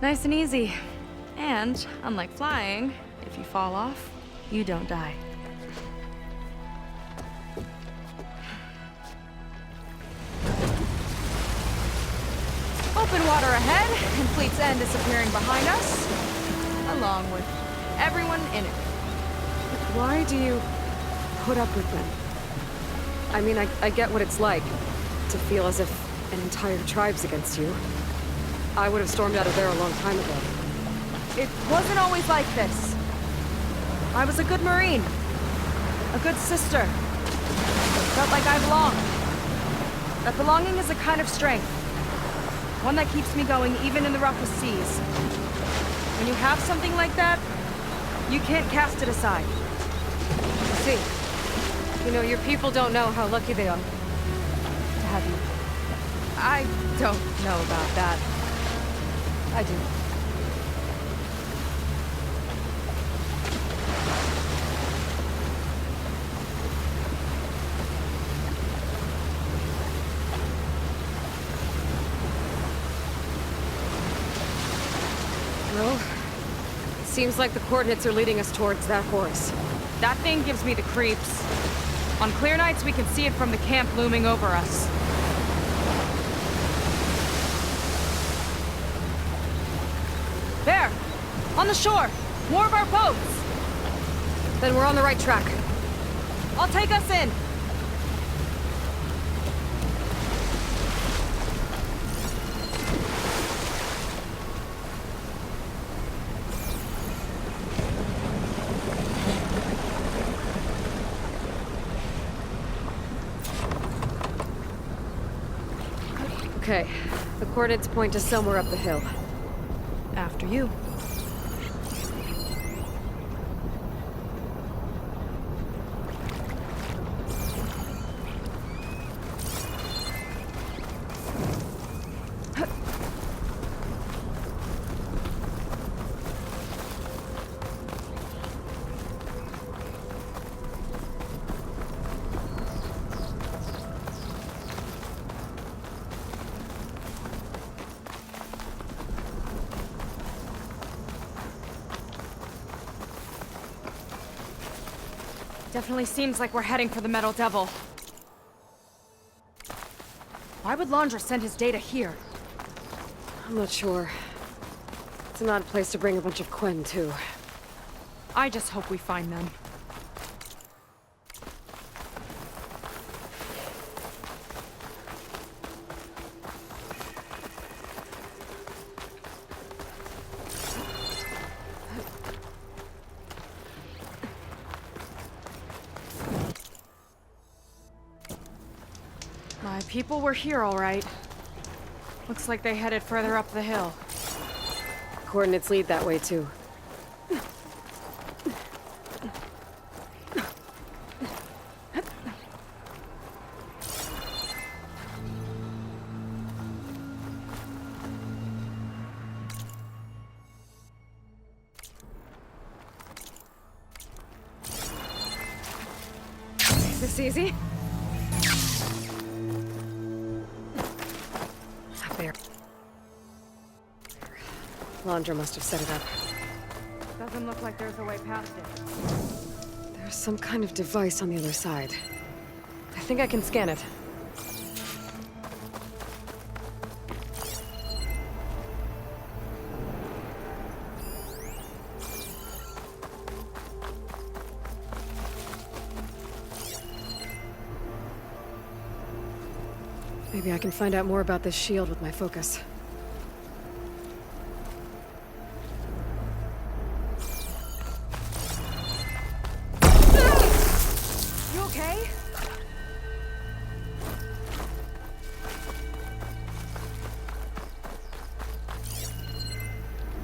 Nice and easy. And, unlike flying, if you fall off, you don't die. Open water ahead, and Fleet's End disappearing behind us, along with everyone in it. Why do you put up with them? I mean, I get what it's like to feel as if an entire tribe's against you. I would have stormed out of there a long time ago. It wasn't always like this. I was a good Marine. A good sister. Felt like I belonged. That belonging is a kind of strength. One that keeps me going even in the roughest seas. When you have something like that, you can't cast it aside. See, you know, your people don't know how lucky they are to have you. I don't know about that. I do. Well, seems like the coordinates are leading us towards that horse. That thing gives me the creeps. On clear nights, we can see it from the camp looming over us. There! On the shore! More of our boats! Then we're on the right track. I'll take us in! Okay, the coordinates point to somewhere up the hill. After you. Definitely seems like we're heading for the Metal Devil. Why would Laundra send his data here? I'm not sure. It's an odd place to bring a bunch of Quen, too. I just hope we find them. My people were here, all right. Looks like they headed further up the hill. Coordinates lead that way, too. Is this easy? Up there. Laundra must have set it up. Doesn't look like there's a way past it. There's some kind of device on the other side. I think I can scan it. Maybe I can find out more about this shield with my focus. You okay?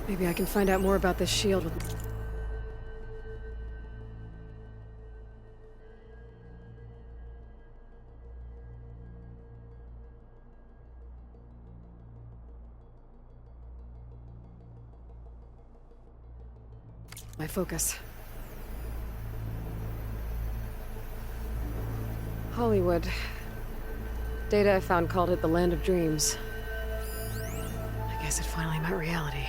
Maybe I can find out more about this shield with... my focus. Hollywood. Data I found called it the Land of Dreams. I guess it finally met reality.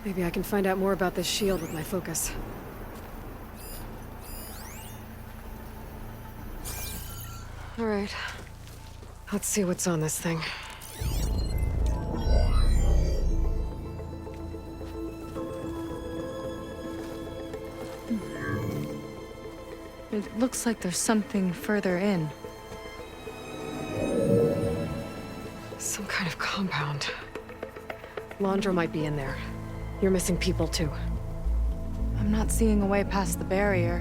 Maybe I can find out more about this shield with my focus. Alright. Let's see what's on this thing. It looks like there's something further in. Some kind of compound. Laundra might be in there. You're missing people too. I'm not seeing a way past the barrier.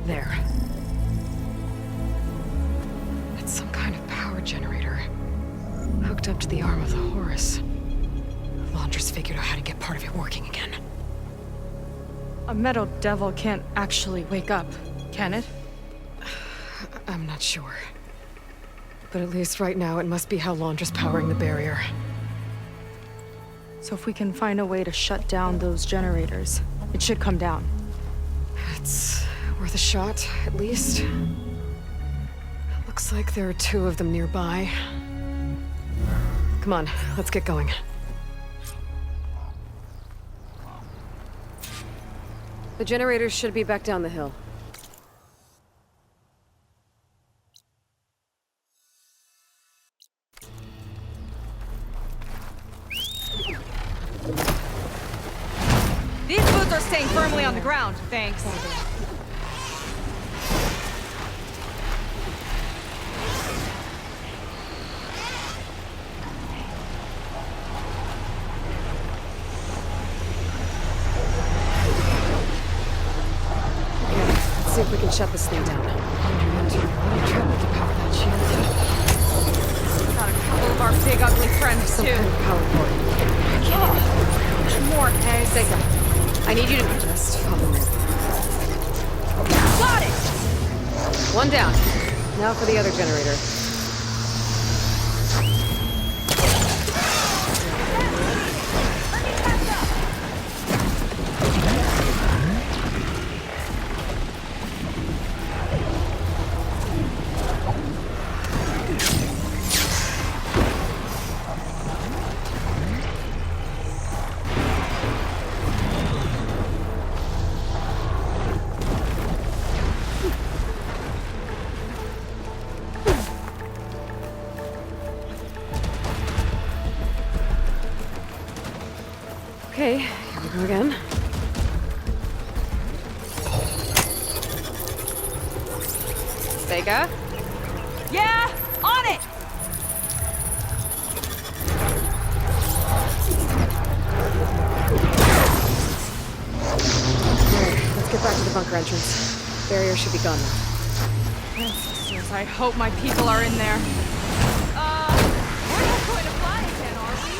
There. It's some kind of power generator. Hooked up to the arm of the Horus. Laundra's figured out how to get part of it working again. A metal devil can't actually wake up, can it? I'm not sure. But at least right now, it must be how Laundra's powering the barrier. So if we can find a way to shut down those generators, it should come down. It's worth a shot, at least. Looks like there are 2 of them nearby. Come on, let's get going. The generators should be back down the hill. These boots are staying firmly on the ground, thanks. Let's see if we can shut this thing down. Trouble to power that shield. Got a couple of our big ugly friends Some too. kind of power cord. More eggs. Saga, I need you to just follow me. Got it! 1 down. Now for the other generator. Okay, here we go again. Saga? Yeah, on it! Alright, let's get back to the bunker entrance. Barrier should be gone now. Ancestors, I hope my people are in there. We're not going to fly again, are we?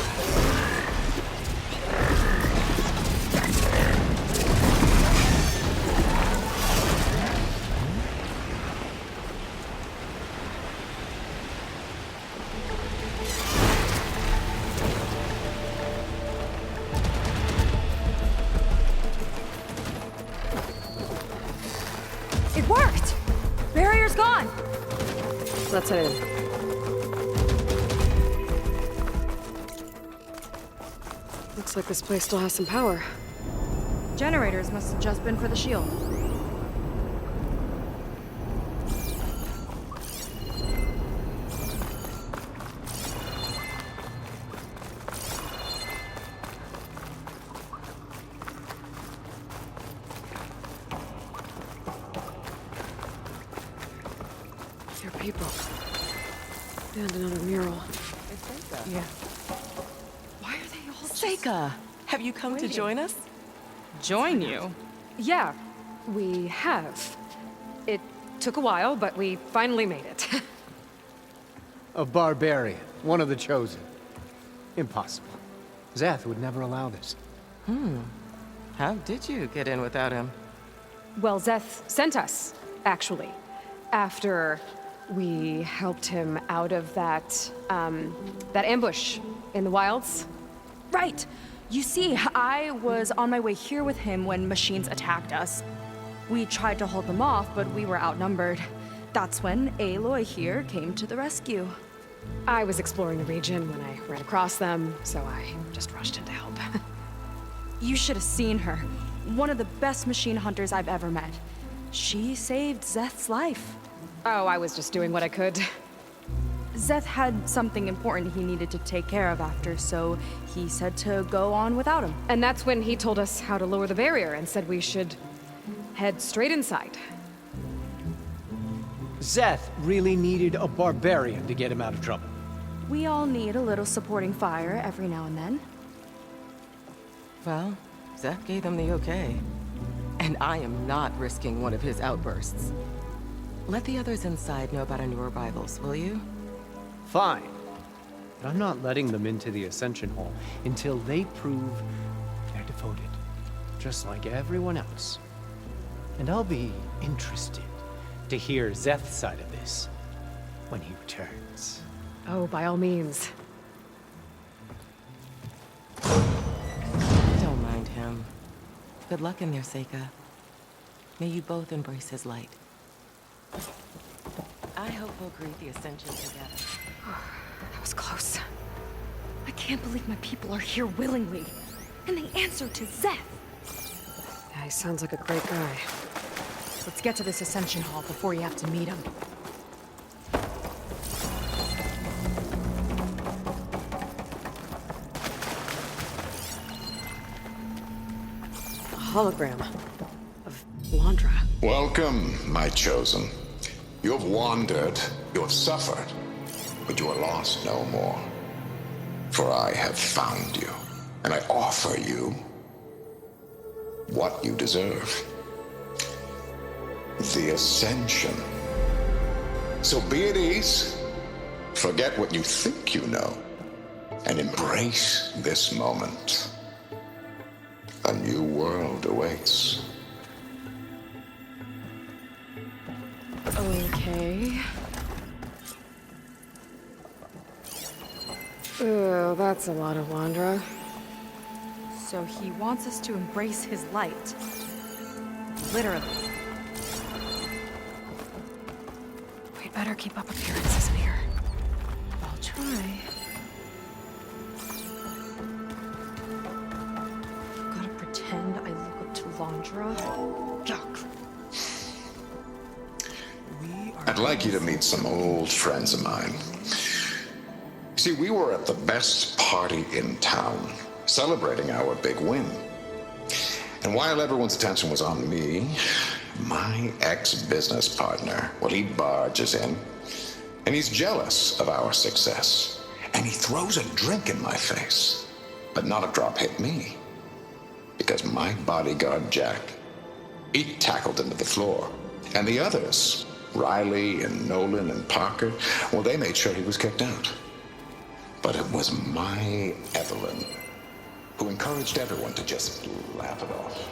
It worked! Barrier's gone! Let's head in. Looks like this place still has some power. Generators must have just been for the shield. They're people. And another mural. Yeah. Why are they all Saga? Have you come to join us? Join you? Yeah, we have. It took a while, but we finally made it. A barbarian, one of the chosen. Impossible. Zeth would never allow this. How did you get in without him? Well, Zeth sent us, actually. After we helped him out of that ambush in the wilds. Right! You see, I was on my way here with him when machines attacked us. We tried to hold them off, but we were outnumbered. That's when Aloy here came to the rescue. I was exploring the region when I ran across them, so I just rushed in to help. You should have seen her. One of the best machine hunters I've ever met. She saved Zeth's life. Oh, I was just doing what I could. Zeth had something important he needed to take care of after, so he said to go on without him. And that's when he told us how to lower the barrier and said we should head straight inside. Zeth really needed a barbarian to get him out of trouble. We all need a little supporting fire every now and then. Well, Zeth gave them the okay. And I am not risking one of his outbursts. Let the others inside know about our new arrivals, will you? Fine. But I'm not letting them into the Ascension Hall until they prove they're devoted. Just like everyone else. And I'll be interested to hear Zeth's side of this when he returns. Oh, by all means. Don't mind him. Good luck in there, Saga. May you both embrace his light. I hope we'll greet the Ascension together. That was close. I can't believe my people are here willingly. And they answer to Zeth. Yeah, he sounds like a great guy. Let's get to this Ascension Hall before you have to meet him. A hologram of Landra. Welcome, my chosen. You have wandered, you have suffered, but you are lost no more. For I have found you, and I offer you what you deserve. The Ascension. So be at ease, forget what you think you know, and embrace this moment. A new world awaits. Okay. Oh, that's a lot of Landra. So he wants us to embrace his light. Literally. We'd better keep up appearances in here. I'll try. Gotta pretend I look up to Landra. Yuck. I'd like you to meet some old friends of mine. See, we were at the best party in town, celebrating our big win. And while everyone's attention was on me, my ex-business partner, well, he barges in, and he's jealous of our success. And he throws a drink in my face, but not a drop hit me. Because my bodyguard, Jack, he tackled him to the floor. And the others, Riley and Nolan and Parker, well, they made sure he was kicked out. But it was my Evelyn who encouraged everyone to just laugh it off.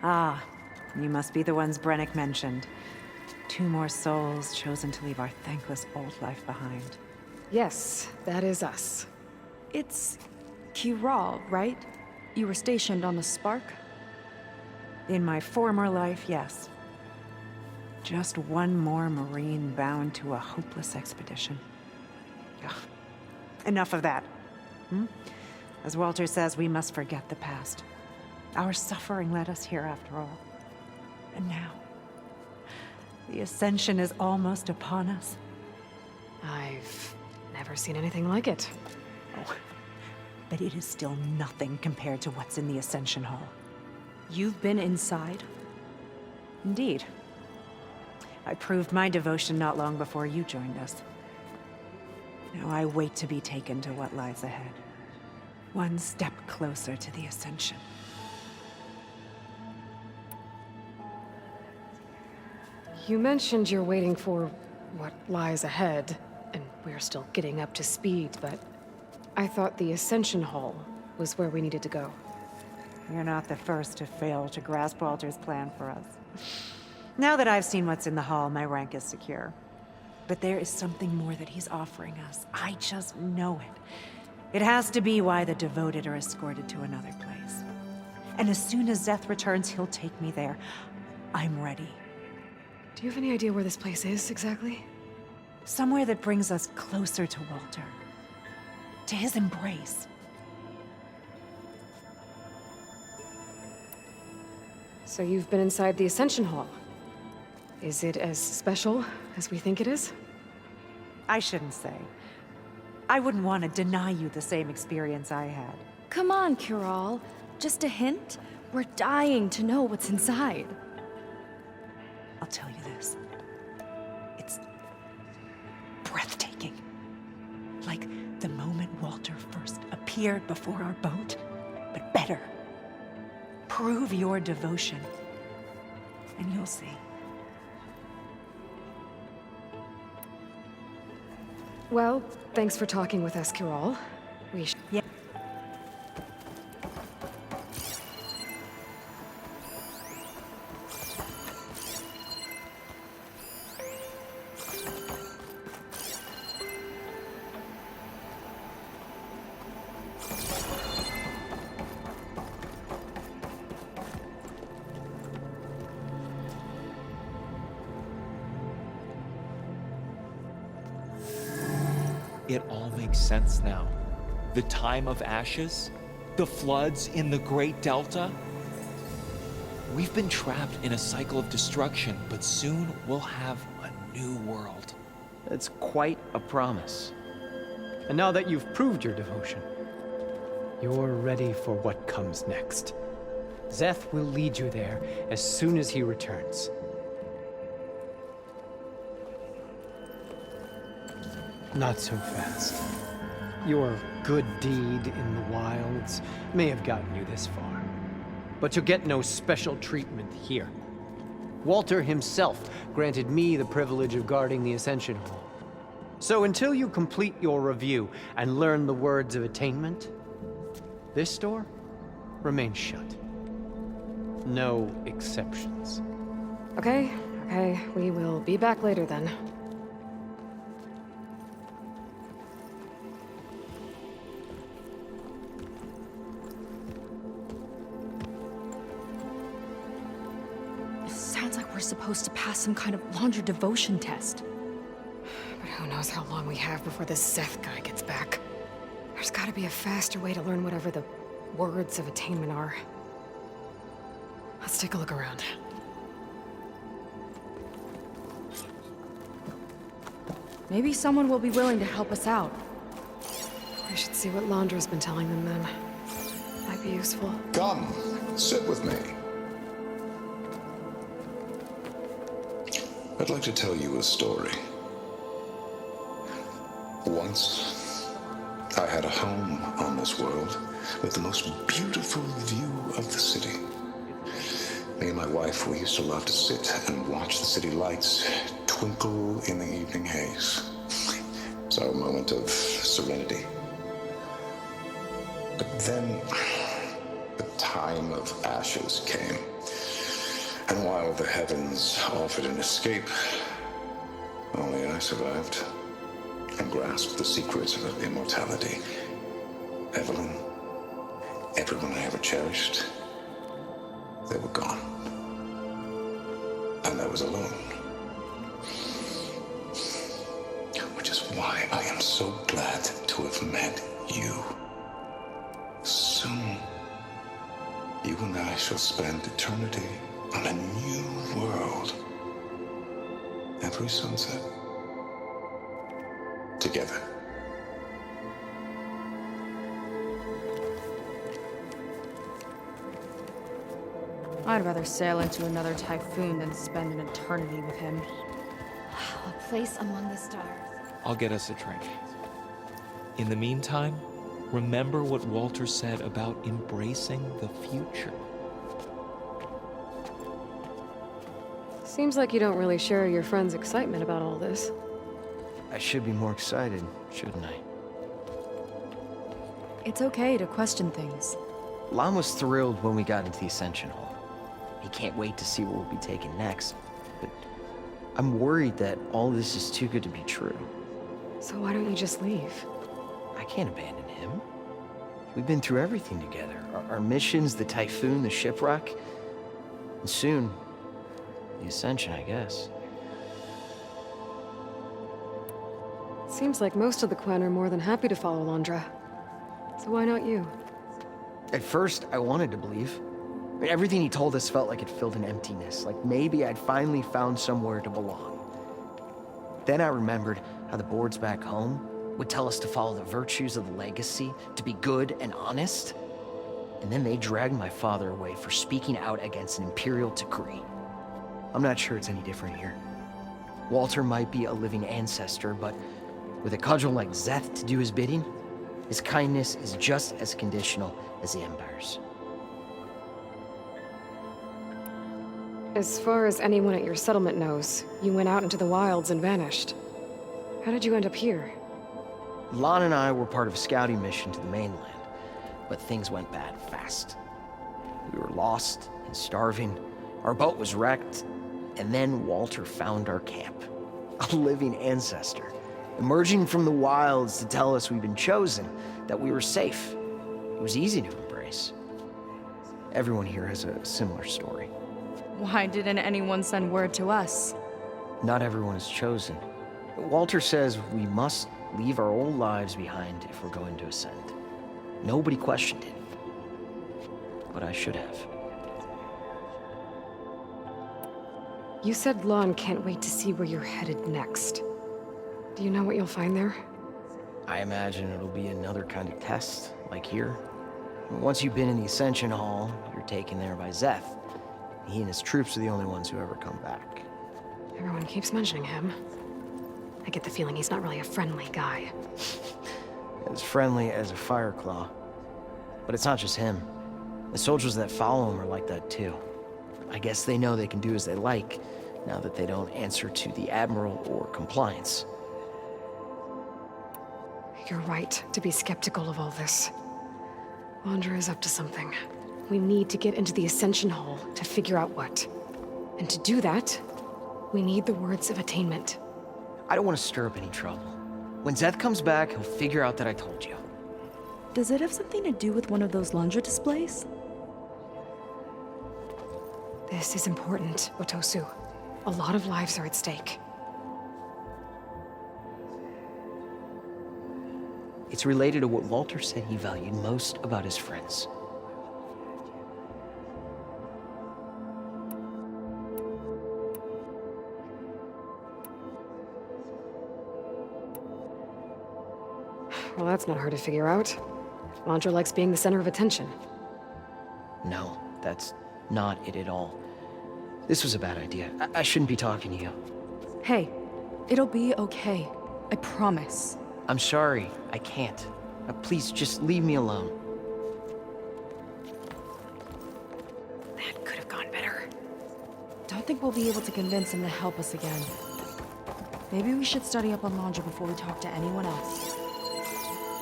Ah, you must be the ones Brennick mentioned. 2 more souls chosen to leave our thankless old life behind. Yes, that is us. It's Kiral, right? You were stationed on the Spark? In my former life, yes. Just one more Marine bound to a hopeless expedition. Ugh. Enough of that. As Walter says, we must forget the past. Our suffering led us here after all. And now, the Ascension is almost upon us. I've never seen anything like it. Oh, but it is still nothing compared to what's in the Ascension Hall. You've been inside? Indeed. I proved my devotion not long before you joined us. Now I wait to be taken to what lies ahead. One step closer to the Ascension. You mentioned you're waiting for what lies ahead, and we're still getting up to speed, but I thought the Ascension Hall was where we needed to go. You're not the first to fail to grasp Walter's plan for us. Now that I've seen what's in the hall, my rank is secure. But there is something more that he's offering us. I just know it. It has to be why the devoted are escorted to another place. And as soon as Zeth returns, he'll take me there. I'm ready. Do you have any idea where this place is, exactly? Somewhere that brings us closer to Walter. To his embrace. So you've been inside the Ascension Hall. Is it as special as we think it is? I shouldn't say. I wouldn't want to deny you the same experience I had. Come on, Kiral. Just a hint? We're dying to know what's inside. I'll tell you this. It's breathtaking. Like the moment Walter first appeared before our boat, but better. Prove your devotion, and you'll see. Well, thanks for talking with us, Kiral. We should... Yeah. It all makes sense now. The time of ashes, the floods in the Great Delta. We've been trapped in a cycle of destruction, but soon we'll have a new world. That's quite a promise. And now that you've proved your devotion, you're ready for what comes next. Zeth will lead you there as soon as he returns. Not so fast. Your good deed in the wilds may have gotten you this far, but you'll get no special treatment here. Walter himself granted me the privilege of guarding the Ascension Hall. So until you complete your review and learn the words of attainment, this door remains shut. No exceptions. Okay, we will be back later then. Sounds like we're supposed to pass some kind of laundry devotion test. But who knows how long we have before this Zeth guy gets back. There's gotta be a faster way to learn whatever the words of attainment are. Let's take a look around. Maybe someone will be willing to help us out. We should see what Laundra's been telling them then. Might be useful. Come, sit with me. I'd like to tell you a story. Once, I had a home on this world with the most beautiful view of the city. Me and my wife, we used to love to sit and watch the city lights twinkle in the evening haze. It's our moment of serenity. But then, the time of ashes came. And while the heavens offered an escape, only I survived and grasped the secrets of immortality. Evelyn, everyone I ever cherished, they were gone. And I was alone. Which is why I am so glad to have met you. Soon, you and I shall spend eternity on a new world. Every sunset. Together. I'd rather sail into another typhoon than spend an eternity with him. A place among the stars. I'll get us a drink. In the meantime, remember what Walter said about embracing the future. Seems like you don't really share your friend's excitement about all this. I should be more excited, shouldn't I? It's okay to question things. Lon was thrilled when we got into the Ascension Hall. He can't wait to see where we'll be taken next. But I'm worried that all this is too good to be true. So why don't you just leave? I can't abandon him. We've been through everything together. Our missions, the typhoon, the shipwreck. And soon, the Ascension, I guess. Seems like most of the Quen are more than happy to follow Londra. So why not you? At first, I wanted to believe. I mean, everything he told us felt like it filled an emptiness, like maybe I'd finally found somewhere to belong. Then I remembered how the boards back home would tell us to follow the virtues of the legacy, to be good and honest. And then they dragged my father away for speaking out against an imperial decree. I'm not sure it's any different here. Walter might be a living ancestor, but with a cudgel like Szeth to do his bidding, his kindness is just as conditional as the Empire's. As far as anyone at your settlement knows, you went out into the wilds and vanished. How did you end up here? Lon and I were part of a scouting mission to the mainland, but things went bad fast. We were lost and starving, our boat was wrecked, and then Walter found our camp. A living ancestor, emerging from the wilds to tell us we'd been chosen, that we were safe. It was easy to embrace. Everyone here has a similar story. Why didn't anyone send word to us? Not everyone is chosen. Walter says we must leave our old lives behind if we're going to ascend. Nobody questioned it. But I should have. You said Lon can't wait to see where you're headed next. Do you know what you'll find there? I imagine it'll be another kind of test, like here. Once you've been in the Ascension Hall, you're taken there by Szeth. He and his troops are the only ones who ever come back. Everyone keeps mentioning him. I get the feeling he's not really a friendly guy. As friendly as a Fireclaw. But it's not just him. The soldiers that follow him are like that too. I guess they know they can do as they like, now that they don't answer to the Admiral or compliance. You're right to be skeptical of all this. Londra is up to something. We need to get into the Ascension Hall to figure out what. And to do that, we need the words of attainment. I don't want to stir up any trouble. When Szeth comes back, he'll figure out that I told you. Does it have something to do with one of those Londra displays? This is important, Otosu. A lot of lives are at stake. It's related to what Walter said he valued most about his friends. Well, that's not hard to figure out. Londra likes being the center of attention. No, that's not it at all. This was a bad idea. I shouldn't be talking to you. Hey, it'll be okay. I promise. I'm sorry, I can't. Please, just leave me alone. That could have gone better. Don't think we'll be able to convince him to help us again. Maybe we should study up on Londra before we talk to anyone else.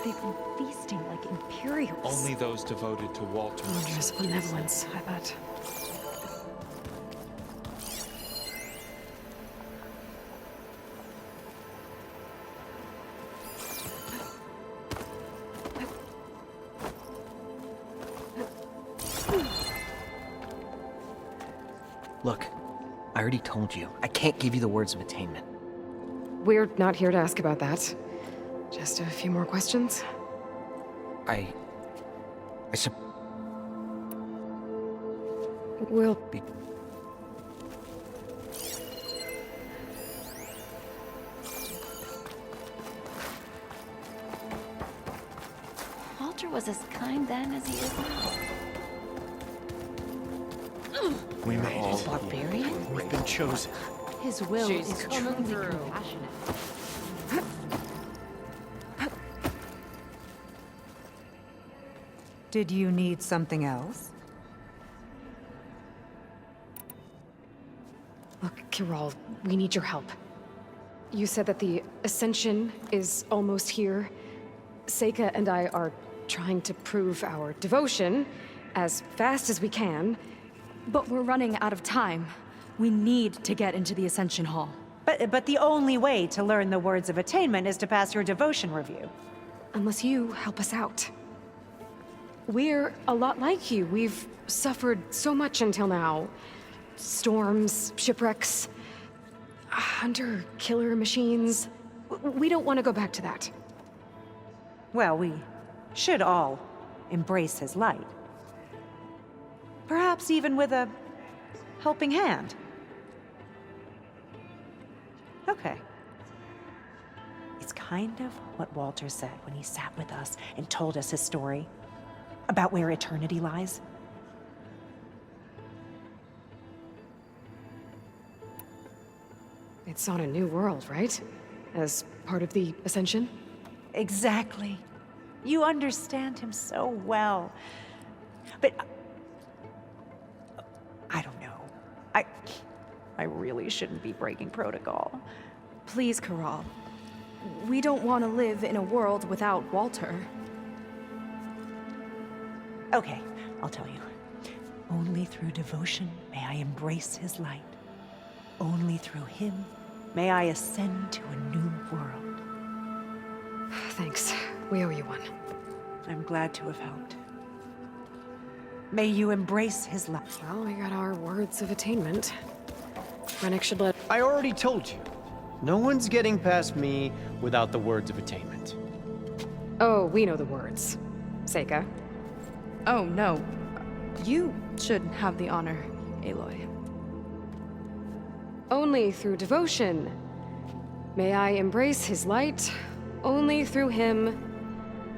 They've been feasting like Imperials. Only those devoted to Walter. Londra's benevolence, I bet. Look, I already told you. I can't give you the words of attainment. We're not here to ask about that. Just a few more questions. We'll be... Walter was as kind then as he is now. We made it. Barbarian? We've been chosen. His will is truly compassionate. Did you need something else? Look, Kiral, we need your help. You said that the Ascension is almost here. Seika and I are trying to prove our devotion as fast as we can. But we're running out of time. We need to get into the Ascension Hall. But the only way to learn the words of attainment is to pass your devotion review. Unless you help us out. We're a lot like you. We've suffered so much until now. Storms, shipwrecks, hunter-killer machines. We don't want to go back to that. Well, we should all embrace his light. Perhaps even with a helping hand. Okay. It's kind of what Walter said when he sat with us and told us his story about where eternity lies. It's on a new world, right? As part of the Ascension? Exactly. You understand him so well. But I don't know. I really shouldn't be breaking protocol. Please, Corral. We don't want to live in a world without Walter. Okay, I'll tell you. Only through devotion may I embrace his light. Only through him may I ascend to a new world. Thanks. We owe you one. I'm glad to have helped. May you embrace his light. Well, we got our words of attainment. Rennick should let... I already told you. No one's getting past me without the words of attainment. Oh, we know the words. Saga. Oh, no. You should have the honor, Aloy. Only through devotion may I embrace his light. Only through him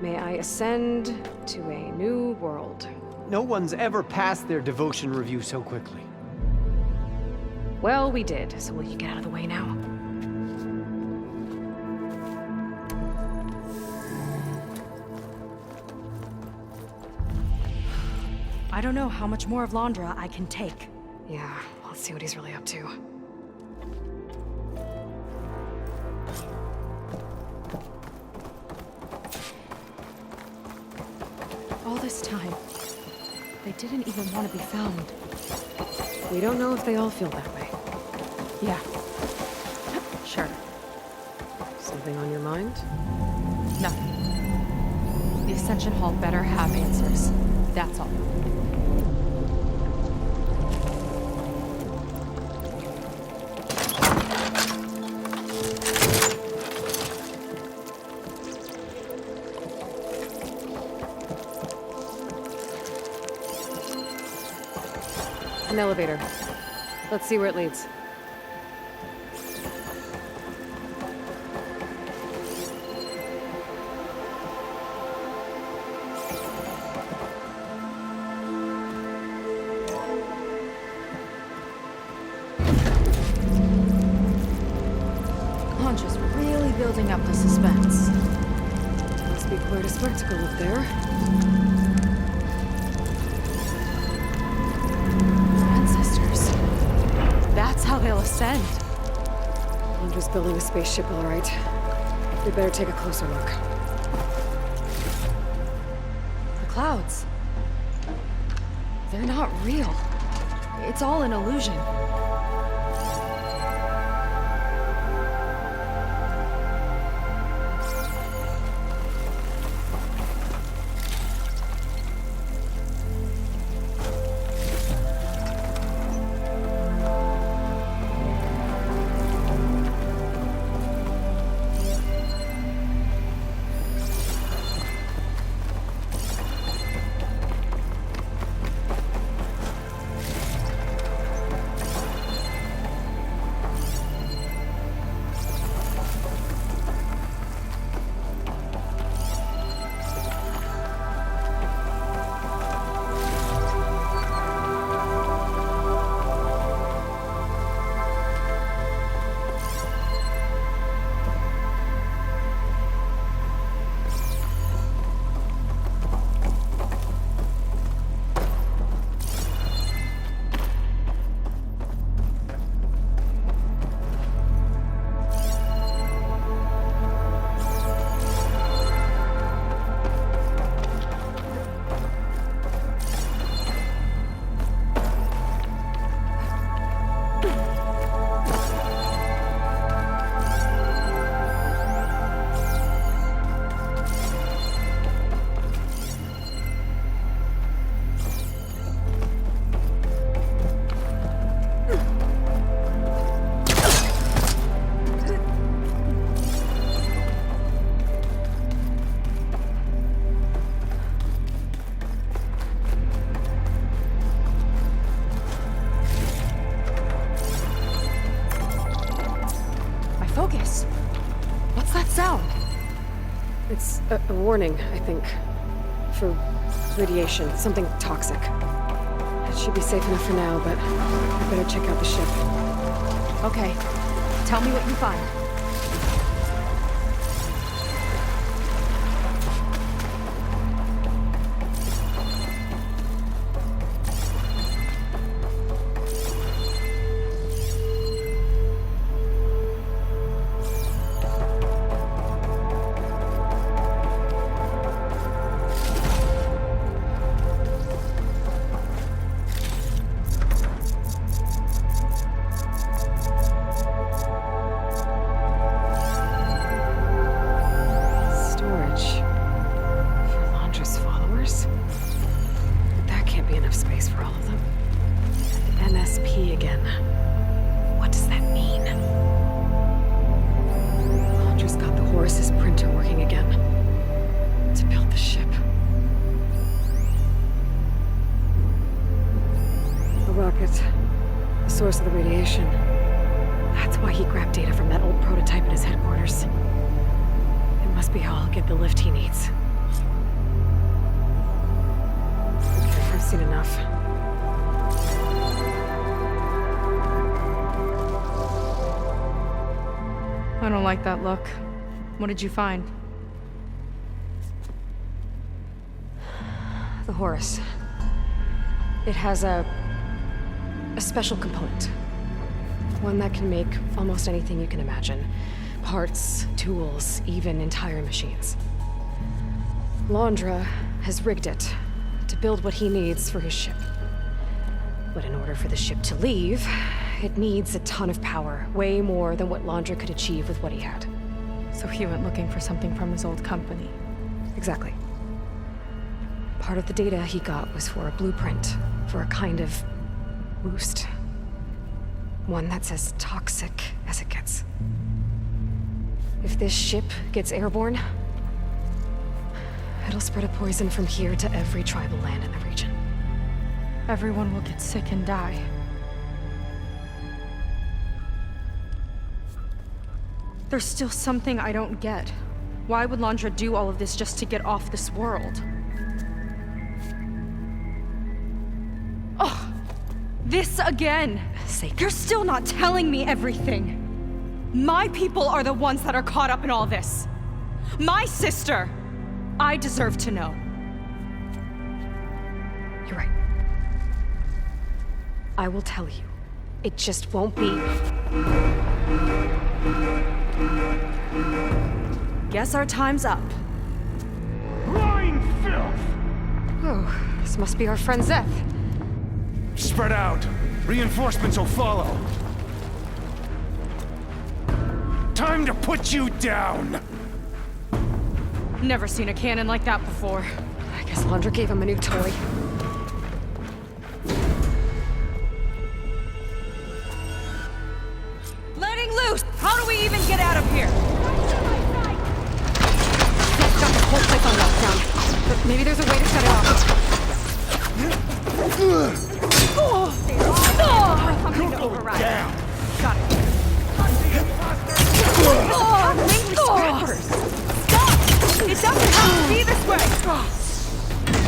may I ascend to a new world. No one's ever passed their devotion review so quickly. Well, we did, so will you get out of the way now? I don't know how much more of Londra I can take. Yeah, let's see what he's really up to. All this time, they didn't even want to be found. We don't know if they all feel that way. Yeah. Sure. Something on your mind? Nothing. The Ascension Hall better have answers. That's all. An elevator. Let's see where it leads. Launch is really building up the suspense. Must be quite a spectacle up there. Ancestors. That's how they'll ascend. Londra's building a spaceship, all right. We better take a closer look. The clouds. They're not real. It's all an illusion. A warning, I think. For radiation, something toxic. It should be safe enough for now, but I better check out the ship. Okay. Tell me what you find. Source of the radiation. That's why he grabbed data from that old prototype in his headquarters. It must be how I'll get the lift he needs. Okay, I've seen enough. I don't like that look. What did you find? The Horus. It has a special component. One that can make almost anything you can imagine. Parts, tools, even entire machines. Laundra has rigged it to build what he needs for his ship. But in order for the ship to leave, it needs a ton of power, way more than what Laundra could achieve with what he had. So he went looking for something from his old company. Exactly. Part of the data he got was for a blueprint, for a kind of boost. One that's as toxic as it gets. If this ship gets airborne, it'll spread a poison from here to every tribal land in the region. Everyone will get sick and die. There's still something I don't get. Why would Laundra do all of this just to get off this world? Oh, this again! You're still not telling me everything! My people are the ones that are caught up in all this! My sister! I deserve to know. You're right. I will tell you. It just won't be... Guess our time's up. Blind filth! Oh, this must be our friend Zeth. Spread out. Reinforcements will follow. Time to put you down! Never seen a cannon like that before. I guess Laundra gave him a new toy. Letting loose! How do we even get out of here? Zeth got the whole place on lockdown. But maybe there's a way to shut it off. Something to override. Down! Got it. Stop! It doesn't have to be this way! I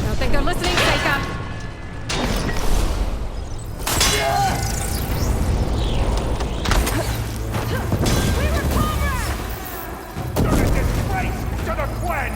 don't think they're listening, Saga. You're a disgrace to the Quen!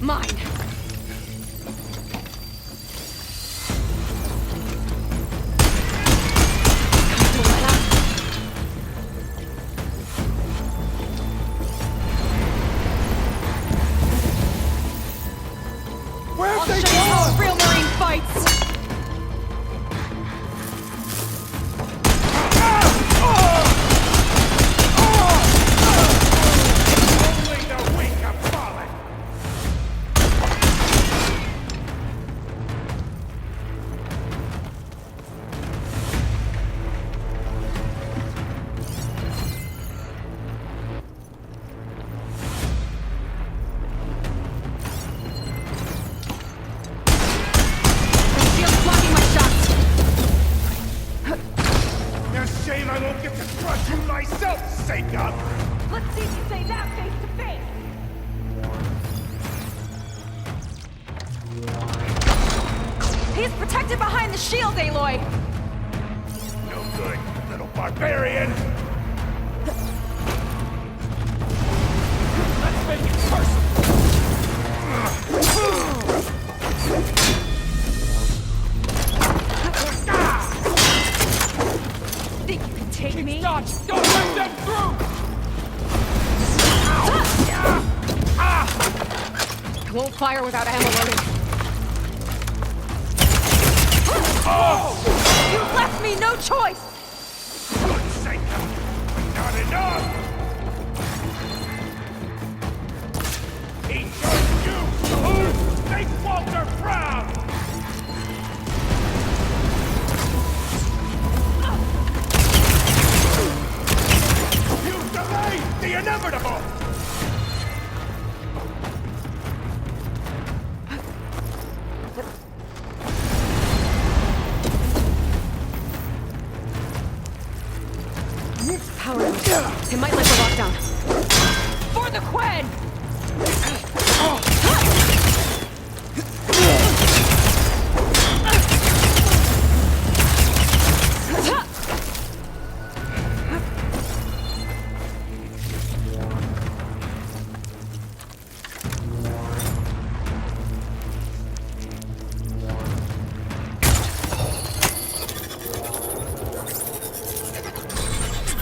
Mine. I'll show you how a real Marine fights! sake of! Let's see if you say that face to face! He's protected behind the shield, Aloy! No good, little barbarian! Let's make it personal! Think you can take me? Dodge! Don't let them through! I won't fire without ammo loaded. You left me no choice! Good sake of... Not enough! He chose you! Who? Make Walter proud! You delayed the inevitable! Power. It might let the lockdown. For the Quen!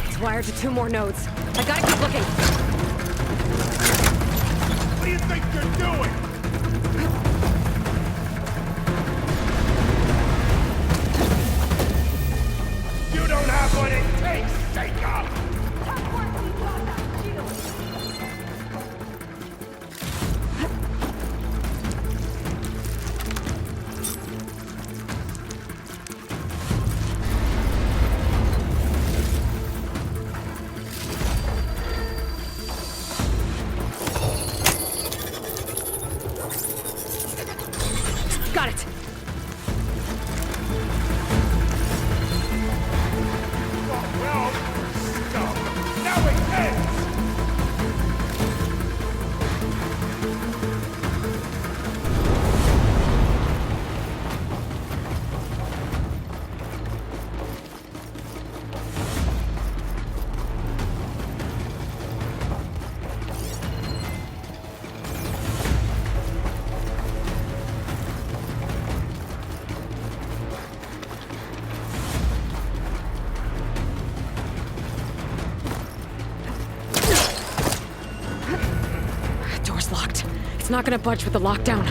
It's wired to 2 more nodes. I gotta keep looking. What do you think you're doing? You don't have what it takes, Jacob! Got it. Well, stop. Now it ends! Door's locked. It's not gonna budge with the lockdown.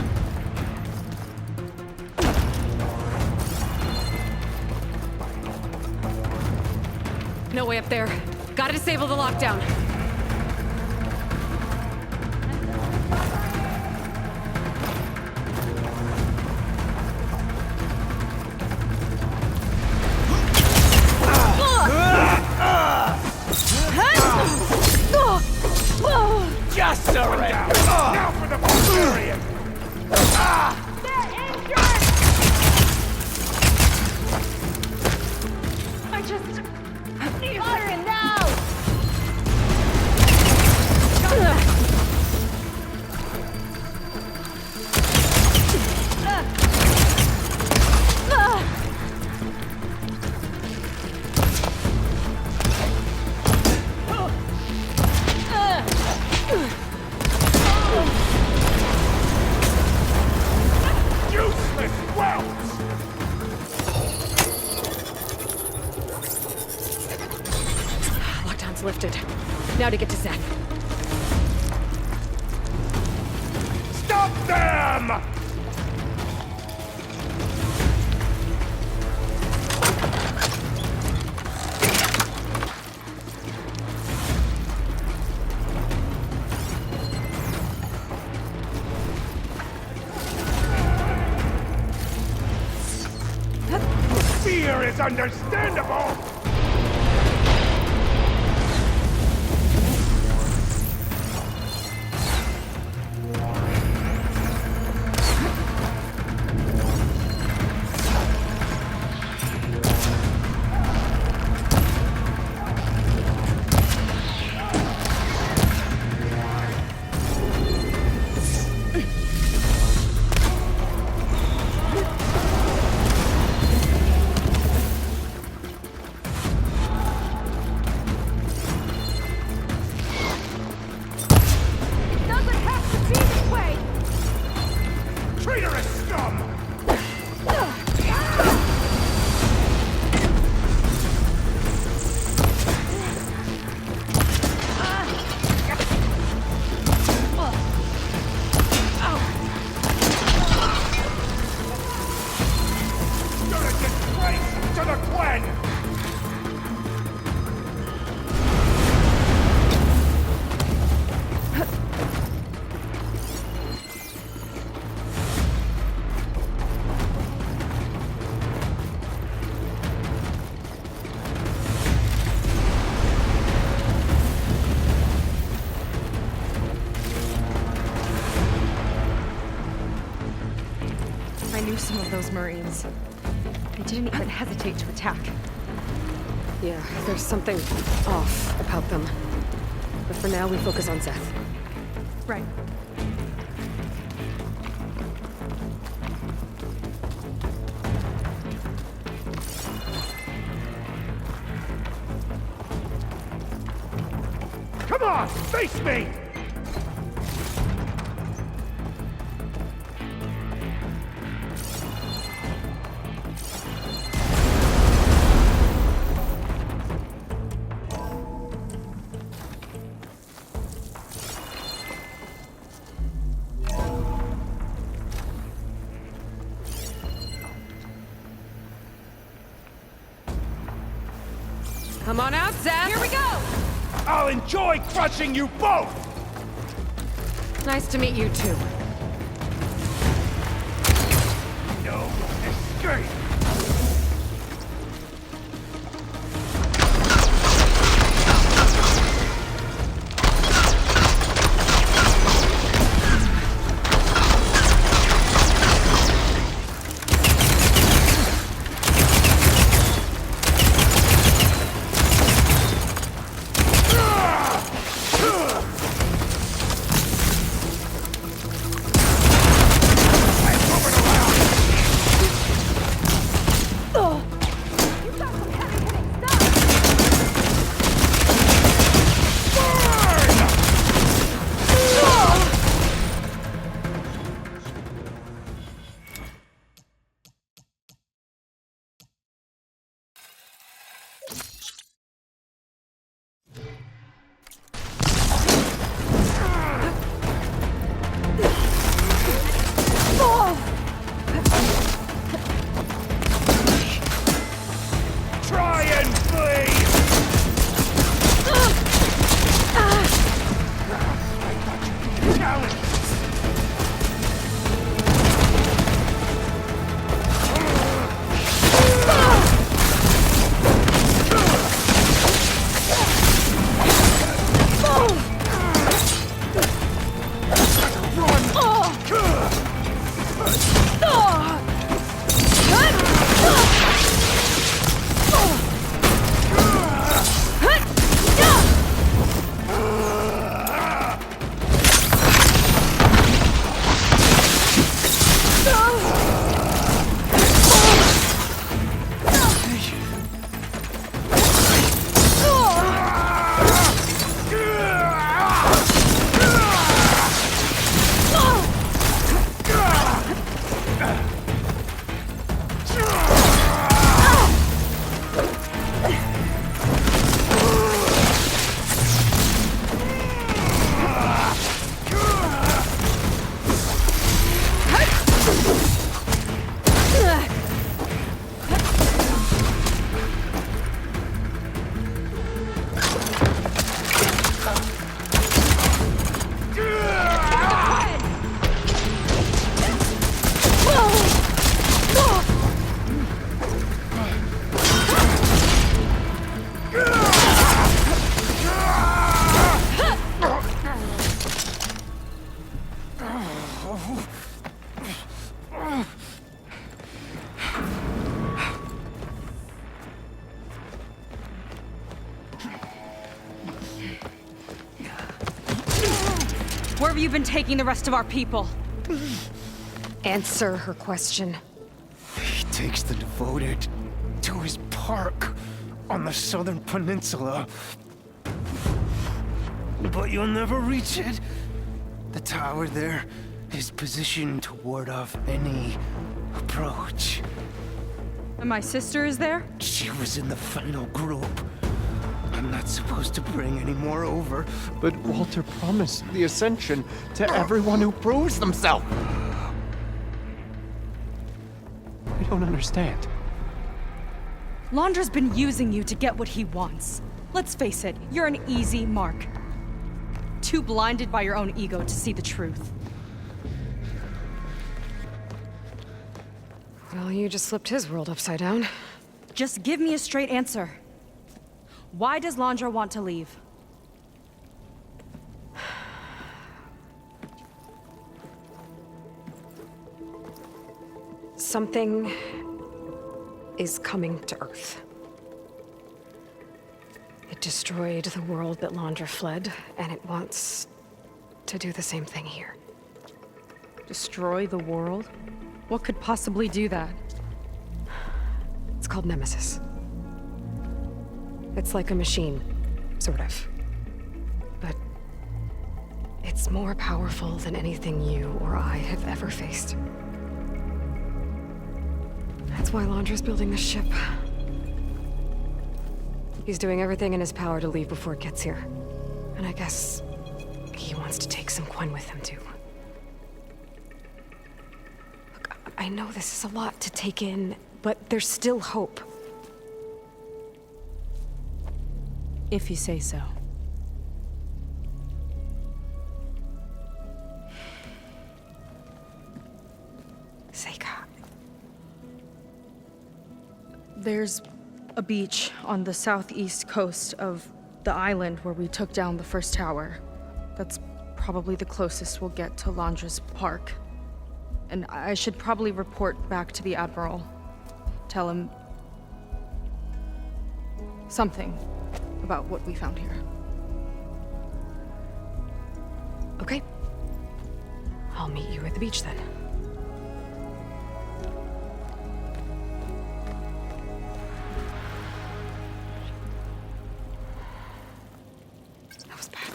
No way up there. Gotta disable the lockdown. Just surrender! Now for the barbarian! I just need fire now! Useless welts! Lockdown's lifted. Now to get to Zeth. Stop them! Fear is understandable! some of those Marines. They didn't even hesitate to attack. Yeah, there's something off about them. But for now, we focus on Seth. Right. Come on, face me! Come on out, Seth! Here we go! I'll enjoy crushing you both! Nice to meet you, too. No escape! Try and flee! Challenge! Where have you been taking the rest of our people? Answer her question. He takes the devoted to his park on the southern peninsula. But you'll never reach it. The tower there is positioned to ward off any approach. And my sister is there? She was in the final group. I'm not supposed to bring any more over. But Walter promised the Ascension to everyone who proves themselves. I don't understand. Londra's been using you to get what he wants. Let's face it, you're an easy mark. Too blinded by your own ego to see the truth. Well, you just flipped his world upside down. Just give me a straight answer. Why does Londra want to leave? Something is coming to Earth. It destroyed the world that Londra fled, and it wants to do the same thing here. Destroy the world? What could possibly do that? It's called Nemesis. It's like a machine, sort of. But it's more powerful than anything you or I have ever faced. That's why Londra's building this ship. He's doing everything in his power to leave before it gets here. And I guess he wants to take some Quen with him, too. Look, I know this is a lot to take in, but there's still hope. If you say so. Saga. There's a beach on the southeast coast of the island where we took down the first tower. That's probably the closest we'll get to Londra's park. And I should probably report back to the Admiral. Tell him something about what we found here. Okay. I'll meet you at the beach then. That was bad.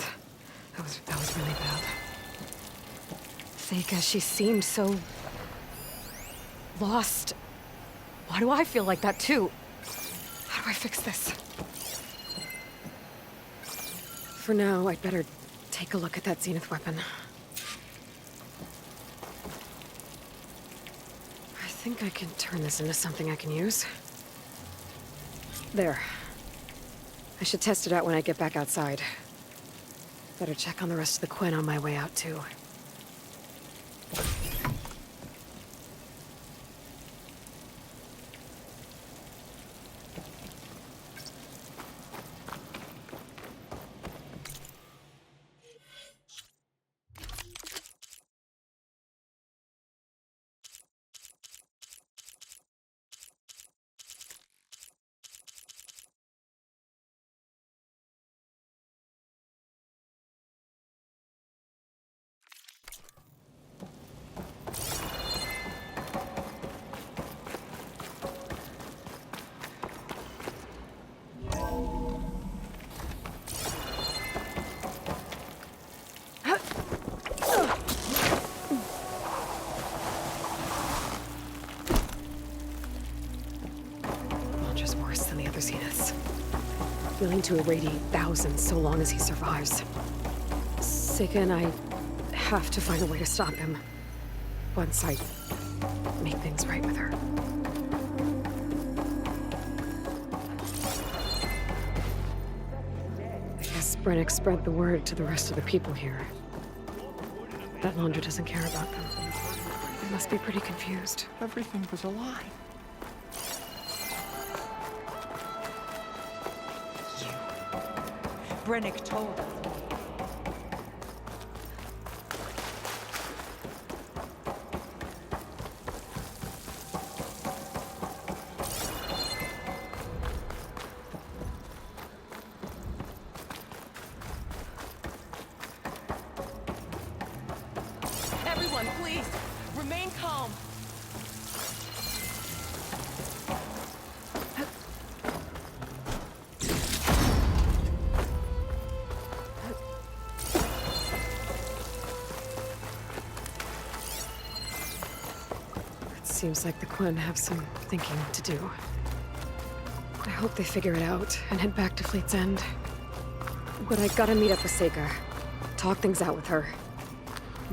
That was really bad. Saga, she seemed so lost. Why do I feel like that too? How do I fix this? For now, I'd better take a look at that Zenith weapon. I think I can turn this into something I can use. There. I should test it out when I get back outside. Better check on the rest of the Quen on my way out, too. Zeniths. Willing to irradiate thousands so long as he survives. Saga and I have to find a way to stop him. Once I make things right with her. I guess Brennick spread the word to the rest of the people here. That Londra doesn't care about them. They must be pretty confused. Everything was a lie. Brennick told us. Everyone, please, remain calm. Seems like the Quen have some thinking to do. I hope they figure it out and head back to Fleet's End. But I gotta meet up with Saga, talk things out with her,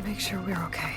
make sure we're okay.